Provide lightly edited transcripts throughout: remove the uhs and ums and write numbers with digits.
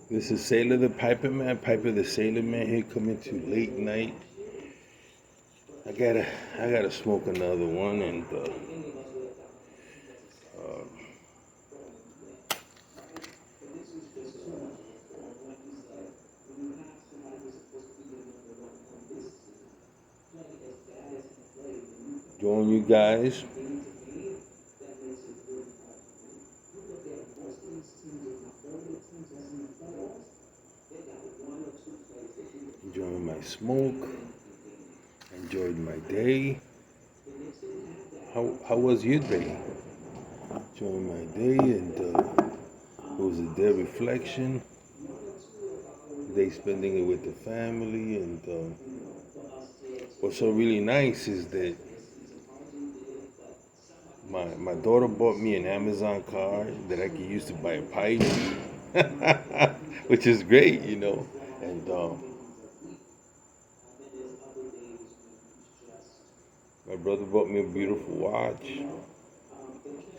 This is Sailor the Piper Man, Piper the Sailor Man here coming to late night. I gotta, I gotta smoke another one and join you guys. Enjoying my smoke. Enjoyed my day. How was your day? Enjoying my day and it was a day reflection. Day spending it with the family and what's so really nice is that my daughter bought me an Amazon card that I can use to buy a pipe, which is great, you know. And my brother bought me a beautiful watch,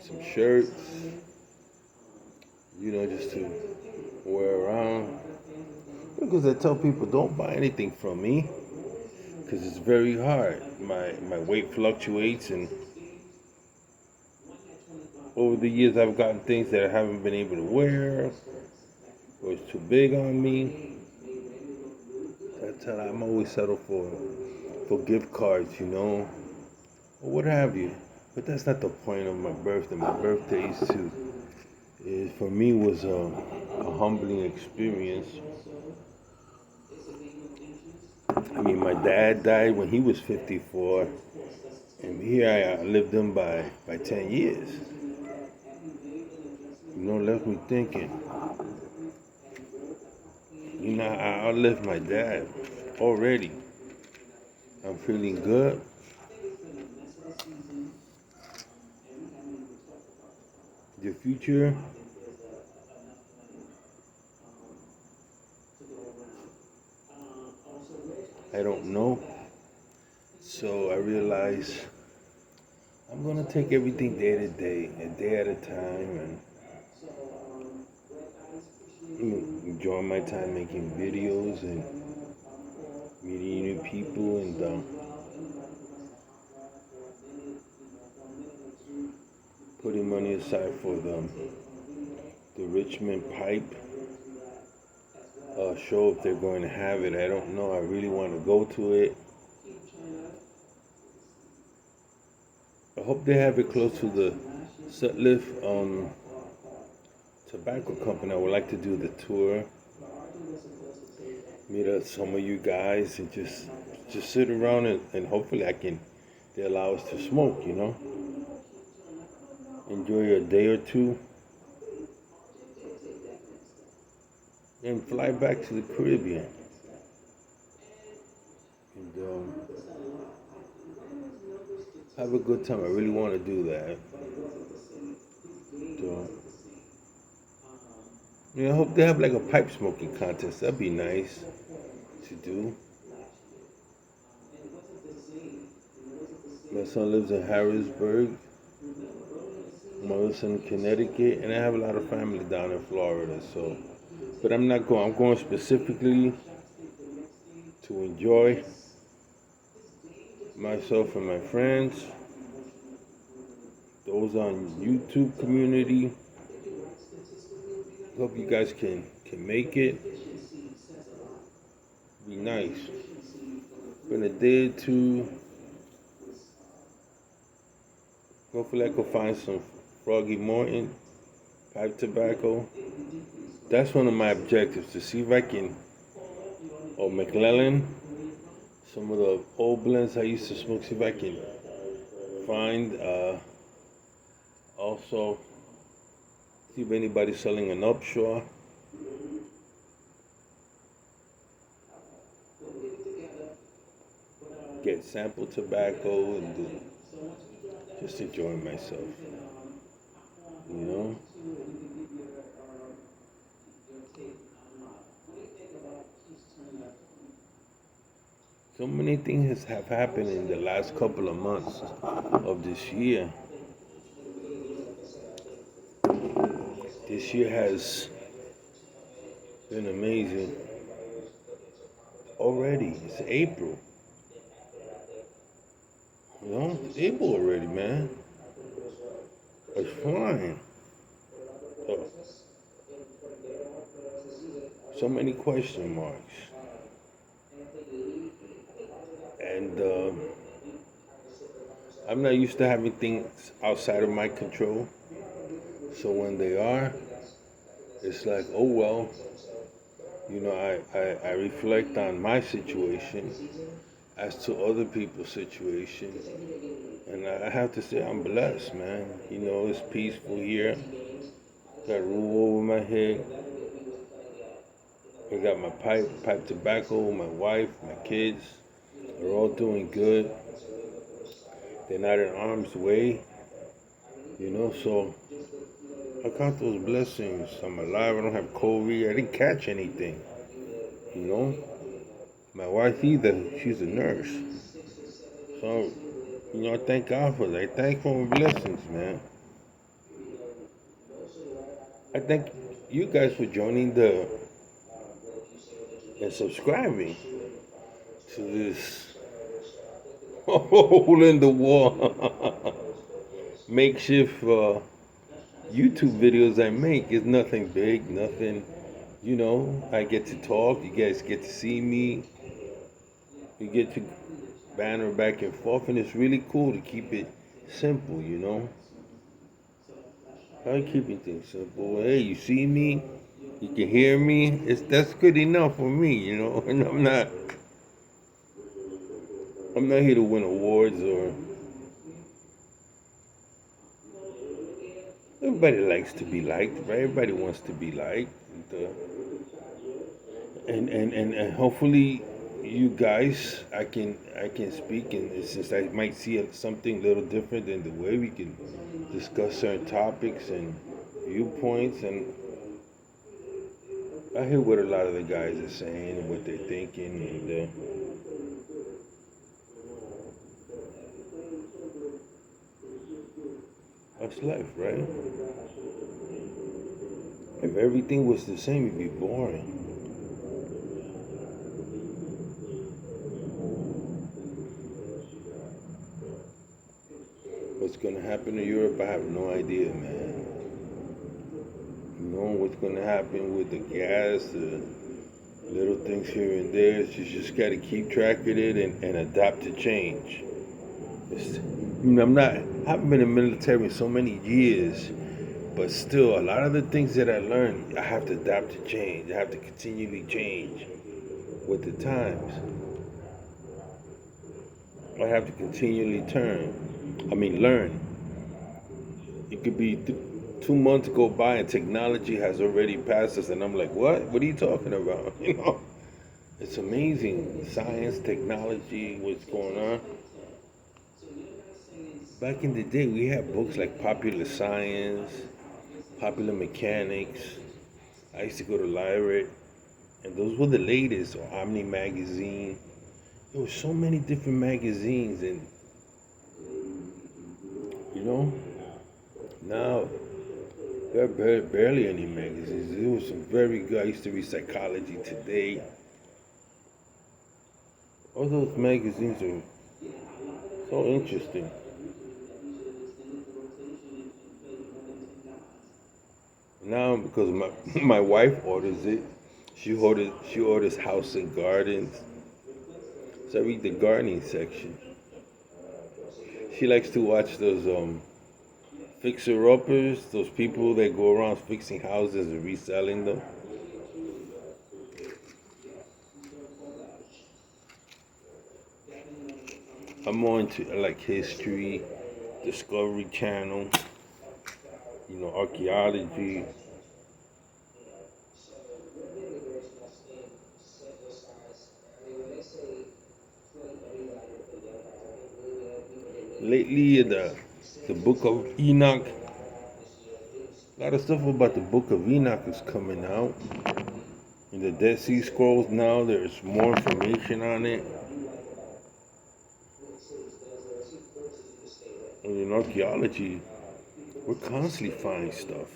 some shirts, you know, just to wear around. Because I tell people don't buy anything from me because it's very hard. My weight fluctuates, and over the years I've gotten things that I haven't been able to wear, or it's too big on me. That's how I'm always settle for gift cards, you know, or what have you. But that's not the point of my birthday. My birthday is for me was a humbling experience. I mean, my dad died when he was 54, and here I lived him by 10 years. You know, left me thinking. You know, I outlived my dad already. I'm feeling good. The future, I don't know. So I realize I'm gonna take everything day to day, a day at a time, and enjoy my time making videos and meeting new people and putting money aside for the Richmond Pipe show if they're going to have it. I don't know. I really want to go to it. I hope they have it close to the Sutliff Tobacco Company. I would like to do the tour, meet up some of you guys, and just sit around and hopefully they allow us to smoke. You know, enjoy a day or two, and fly back to the Caribbean. And have a good time. I really want to do that. So, I hope they have like a pipe smoking contest. That'd be nice to do. My son lives in Harrisburg. My other son in Connecticut, and I have a lot of family down in Florida. So, but I'm not going. I'm going specifically to enjoy myself and my friends. Those on YouTube community. Hope you guys can make it. Be nice. In a day or two, hopefully I can find some Froggy Morton pipe tobacco. That's one of my objectives, to see if I can, or McClellan, some of the old blends I used to smoke, see if I can find, also see if anybody's selling an Upshaw. Get sample tobacco and just enjoy myself, you know. So many things have happened in the last couple of months of this year. This year has Been amazing. Already, it's April. You know, it's April already, man. It's flying. So, so many question marks. And I'm not used to having things outside of my control. So when they are, it's like, oh well, I reflect on my situation as to other people's situation. And I have to say I'm blessed, man. It's peaceful here. Got a roof over my head. I got my pipe tobacco, my wife, my kids. They're all doing good. They're not in harm's way, so I count those blessings. I'm alive. I don't have COVID. I didn't catch anything, you know. My wife either. She's a nurse. So, I thank God for that. I thank for my blessings, man. I thank you guys for joining and subscribing to this hole in the wall makeshift YouTube videos I make. It's nothing big, nothing. I get to talk. You guys get to see me. We get to banter back and forth, and it's really cool to keep it simple. I'm keeping things simple. Hey, you see me? You can hear me. That's good enough for me. And I'm not here to win awards or. Everybody likes to be liked, right? Everybody wants to be liked, and hopefully, you guys, I can speak, and since I might see something a little different in the way we can discuss certain topics and viewpoints, and I hear what a lot of the guys are saying and what they're thinking, and that's life, right? If everything was the same, it'd be boring. What's gonna happen to Europe, I have no idea, man. What's gonna happen with the gas, the little things here and there. You just got to keep track of it and adapt to change. I'm not. I haven't been in the military in so many years, but still, a lot of the things that I learned, I have to adapt to change. I have to continually change with the times. I have to continually learn. It could be 2 months go by and technology has already passed us, and I'm like, what? What are you talking about? It's amazing. Science, technology, what's going on. Back in the day, we had books like Popular Science, Popular Mechanics. I used to go to the library, and those were the latest, or Omni Magazine. There were so many different magazines, and you know, now there are barely any magazines. There was some very good. I used to read Psychology Today. All those magazines are so interesting. Now, because my my wife orders it, she orders House and Gardens. So I read the gardening section. She likes to watch those fixer uppers, those people that go around fixing houses and reselling them. I'm more into like history, Discovery Channel, archaeology. Lately, the Book of Enoch, a lot of stuff about the Book of Enoch is coming out. In the Dead Sea Scrolls now, there's more information on it. And in archaeology, we're constantly finding stuff.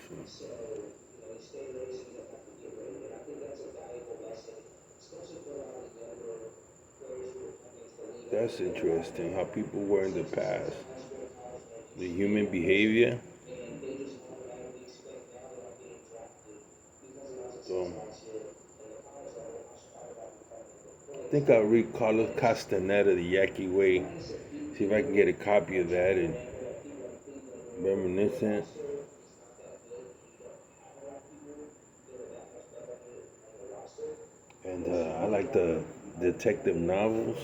That's interesting how people were in the past. The human behavior. So I think I'll read Carlos Castaneda, The Yaqui Way. See if I can get a copy of that and reminiscent. And I like the detective novels.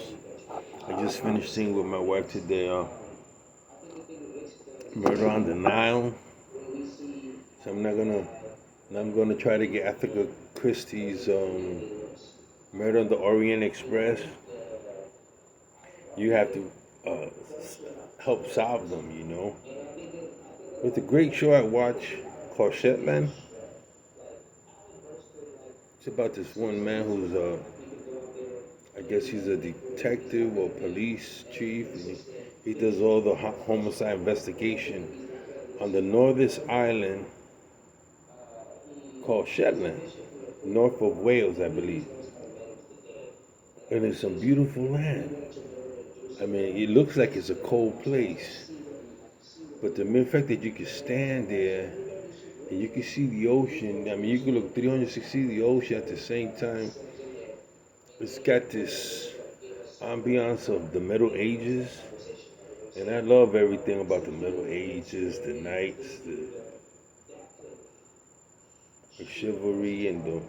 I just finished seeing with my wife today Murder on the Nile. So I'm gonna try to get Agatha Christie's Murder on the Orient Express. You have to uh, help solve them, you know. It's a great show I watch called Shetland. It's about this one man who's I guess he's a detective or police chief, and he does all the homicide investigation on the northern island called Shetland, north of Wales, I believe. And it's some beautiful land. I mean, it looks like it's a cold place, but the mere fact that you can stand there and you can see the ocean, I mean, you can look 360 the ocean at the same time. It's got this ambiance of the Middle Ages, and I love everything about the Middle Ages, the knights, the chivalry, and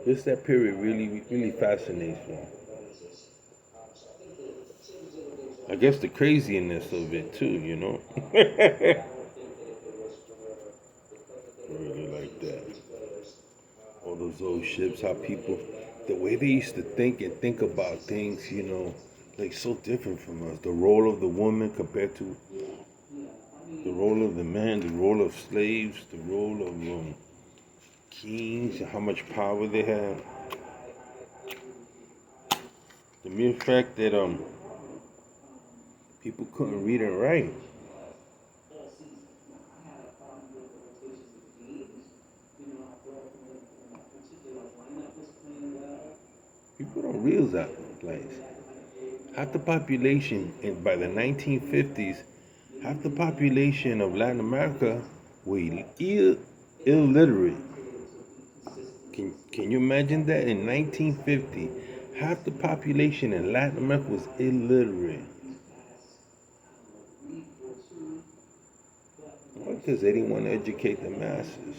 just that period really fascinates me. I guess the craziness of it too, you know. I really like that. All those old ships, how people, the way they used to think about things, you know, like so different from us. The role of the woman compared to the role of the man, the role of slaves, the role of kings, how much power they have. The mere fact that people couldn't read and write. People don't realize that. Like half the population, by the 1950s, half the population of Latin America were illiterate. Can you imagine that? In 1950, half the population in Latin America was illiterate. Why? Because they didn't want to educate the masses.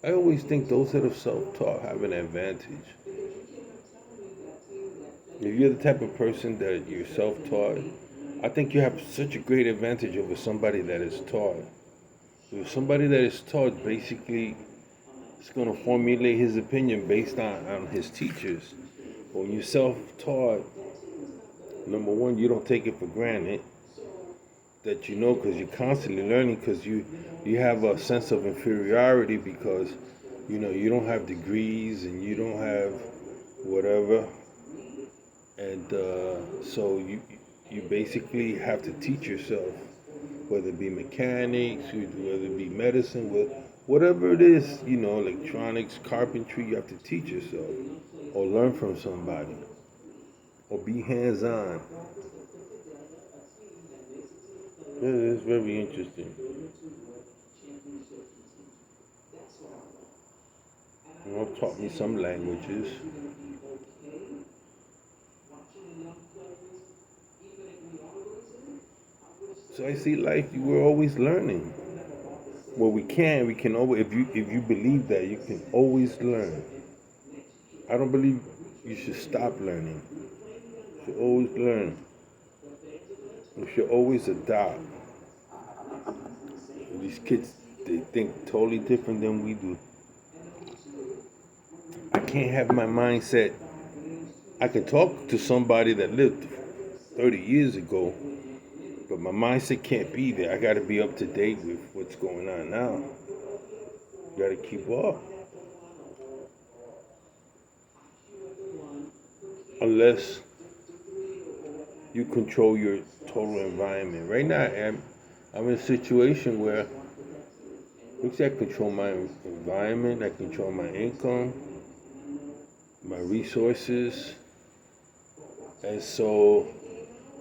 I always think those that are self-taught have an advantage. If you're the type of person that you're self-taught, I think you have such a great advantage over somebody that is taught. If somebody that is taught basically is going to formulate his opinion based on his teachers. When you're self-taught, number one, you don't take it for granted that you know because you're constantly learning because you have a sense of inferiority because you know you don't have degrees and you don't have whatever, and so you basically have to teach yourself, whether it be mechanics, whether it be medicine, whatever it is, you know, electronics, carpentry, you have to teach yourself or learn from somebody or be hands-on. Yeah, it's very interesting. You know, I've taught me some languages. So I see life, we're always learning. Well, we can always, if you believe that, you can always learn. I don't believe you should stop learning. You should always learn. You should always adopt. These kids, they think totally different than we do. I can't have my mindset. I can talk to somebody that lived 30 years ago, but my mindset can't be there. I got to be up to date with what's going on now. Got to keep up. Unless you control your total environment. Right now, I'm in a situation where I control my environment. I control my income, my resources, and so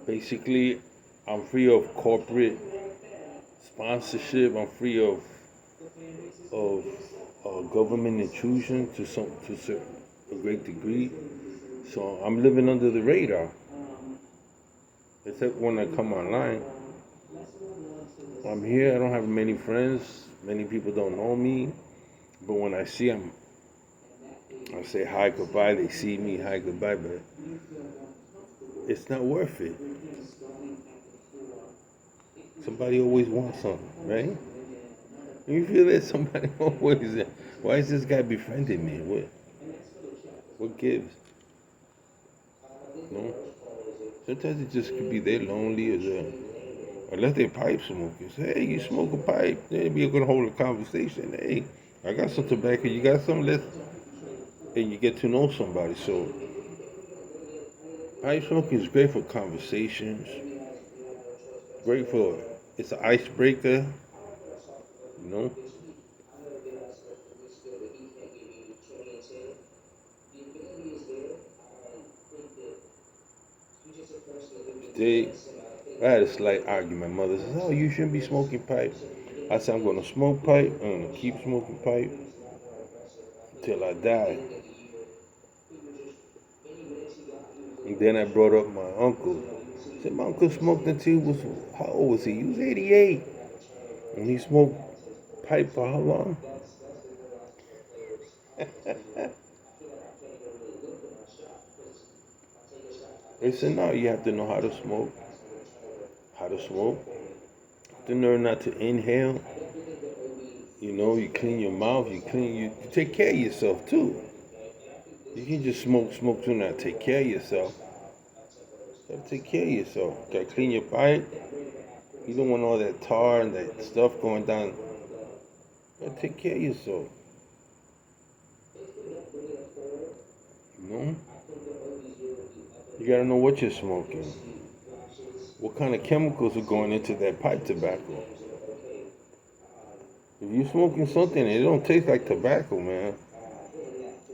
basically, I'm free of corporate sponsorship. I'm free of government intrusion to a great degree. So I'm living under the radar, except when I come online. I'm here. I don't have many friends. Many people don't know me, but when I see them, I say hi, goodbye. They see me, hi, goodbye. But it's not worth it. Somebody always wants something, right? You feel that somebody always. Why is this guy befriending me? What gives? No. Sometimes it just could be they're lonely or unless they pipe smokers. Hey, you smoke a pipe? Maybe you're gonna hold a conversation. Hey, I got some tobacco. You got some? And you get to know somebody. So pipe smoking is great for conversations. Great for it's an icebreaker. You know. Today, I had a slight argument. My mother says, "Oh, you shouldn't be smoking pipe." I said, "I'm gonna smoke pipe. I'm gonna keep smoking pipe until I die." And then I brought up my uncle. I said, "My uncle smoked until he was how old was he? He was 88, and he smoked pipe for how long?" They said, "No, you have to know how to smoke. How to smoke. To learn not to inhale. You know, you clean your mouth. You take care of yourself too. You can just smoke, to not take care of yourself. You gotta take care of yourself. You gotta clean your pipe. You don't want all that tar and that stuff going down. You gotta take care of yourself. You know? You gotta know what you're smoking. What kind of chemicals are going into that pipe tobacco? If you're smoking something and it don't taste like tobacco, man,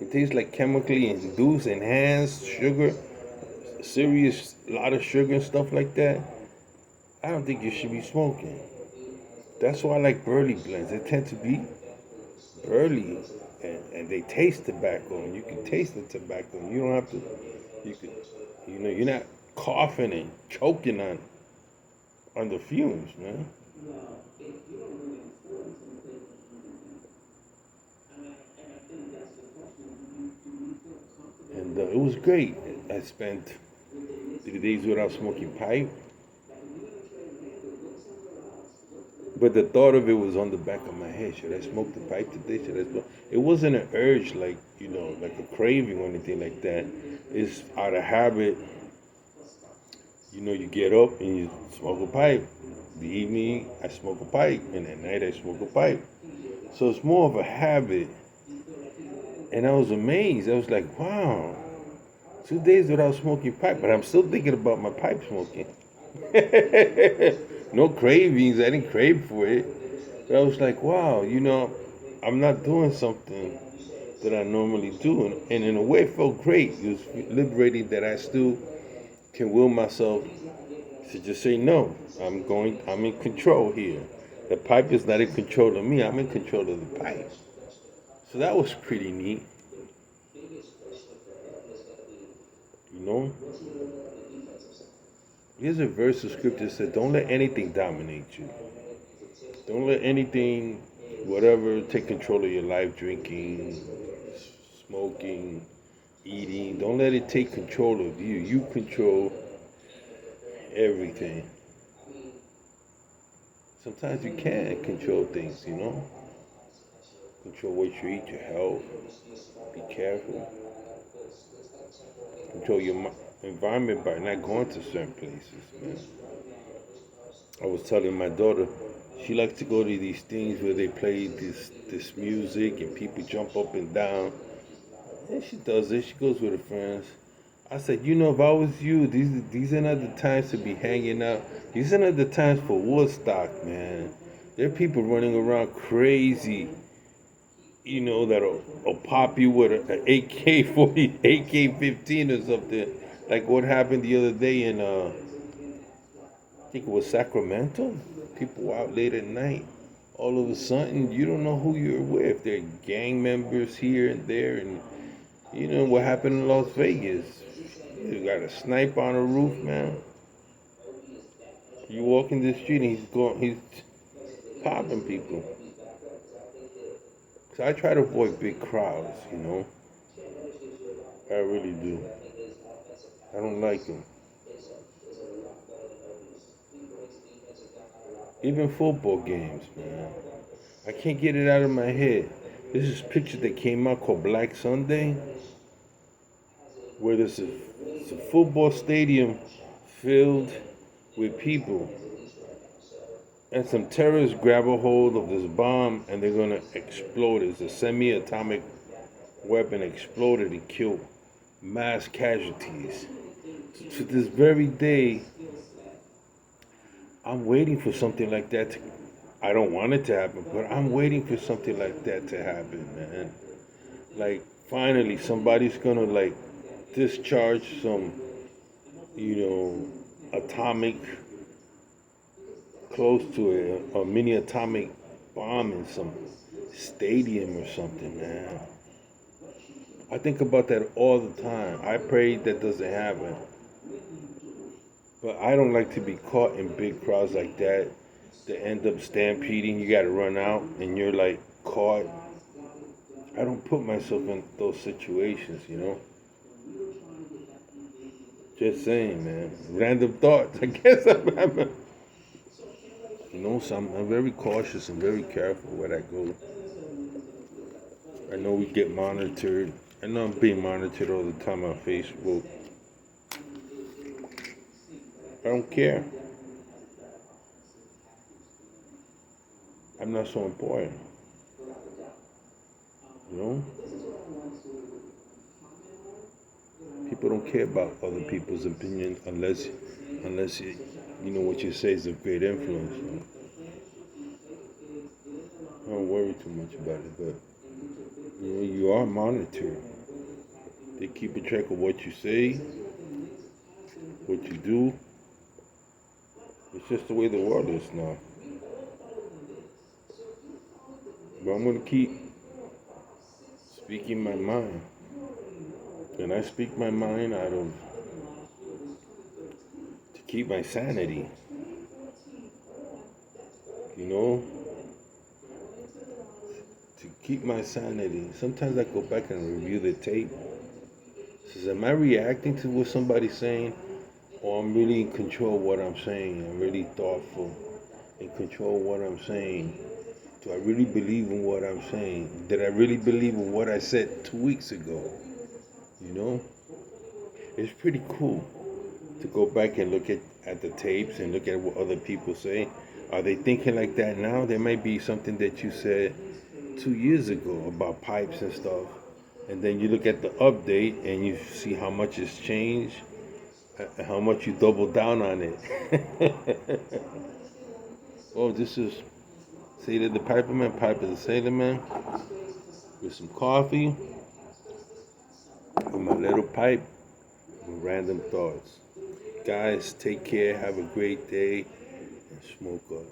it tastes like chemically induced, enhanced sugar, serious, lot of sugar and stuff like that. I don't think you should be smoking. That's why I like burley blends. They tend to be burley and they taste tobacco and you can taste the tobacco. And you don't have to, you can, you're not coughing and choking on the fumes, man. And it was great. I spent 3 days without smoking pipe. But the thought of it was on the back of my head. Should I smoke the pipe today? Should I smoke? It wasn't an urge like, like a craving or anything like that. It's out of habit. You get up and you smoke a pipe. The evening, I smoke a pipe. And at night, I smoke a pipe. So it's more of a habit. And I was amazed. I was like, wow, 2 days without smoking pipe. But I'm still thinking about my pipe smoking. No cravings. I didn't crave for it. But I was like, wow, I'm not doing something that I normally do. And in a way, it felt great. It was liberating that I still can will myself to just say, no, I'm in control here. The pipe is not in control of me. I'm in control of the pipe. So that was pretty neat. You know? Here's a verse of scripture that said, don't let anything dominate you. Don't let anything, whatever, take control of your life, drinking, smoking, eating. Don't let it take control of you. You control everything. Sometimes you can't control things, Control what you eat, your health. Be careful. Control your environment by not going to certain places, man. I was telling my daughter, she likes to go to these things where they play this music and people jump up and down. And she does it. She goes with her friends. I said, if I was you, these are not the times to be hanging out. These are not the times for Woodstock, man. There are people running around crazy, that'll pop you with an AK-40, AK-15 or something. Like what happened the other day in, I think it was Sacramento. People out late at night. All of a sudden, you don't know who you're with. They're gang members here and there, and you know what happened in Las Vegas. You got a sniper on a roof, man. You walk in the street and he's popping people. So I try to avoid big crowds. I really do. I don't like them. Even football games, man. I can't get it out of my head. This is a picture that came out called Black Sunday, where it's a football stadium filled with people. And some terrorists grab a hold of this bomb and they're gonna explode it. It's a semi-atomic weapon exploded and killed mass casualties. To this very day, I'm waiting for something like that to, I don't want it to happen, but I'm waiting for something like that to happen, man. Like finally somebody's gonna like discharge some, atomic close to a mini atomic bomb in some stadium or something, man. I think about that all the time. I pray that doesn't happen. But I don't like to be caught in big crowds like that. To end up stampeding, you gotta run out and you're like caught. I don't put myself in those situations. Just saying, man. Random thoughts. I guess so I'm very cautious and very careful where I go. I know we get monitored. I know I'm being monitored all the time on Facebook. I don't care. I'm not so important. You know? People don't care about other people's opinions unless what you say is a great influence. I don't worry too much about it, but you are monitored. They keep a track of what you say, what you do. It's just the way the world is now. But I'm gonna keep speaking my mind. And I speak my mind to keep my sanity. To keep my sanity. Sometimes I go back and review the tape. Says, am I reacting to what somebody's saying? Or I'm really in control of what I'm saying? I'm really thoughtful, in control of what I'm saying. Do I really believe in what I'm saying? Did I really believe in what I said 2 weeks ago? It's pretty cool to go back and look at the tapes and look at what other people say. Are they thinking like that now? There might be something that you said 2 years ago about pipes and stuff. And then you look at the update and you see how much has changed, how much you double down on it. Oh, this is Sailor the Piperman, Piper the Sailor Man, with some coffee, with my little pipe, with random thoughts. Guys, take care, have a great day, and smoke up.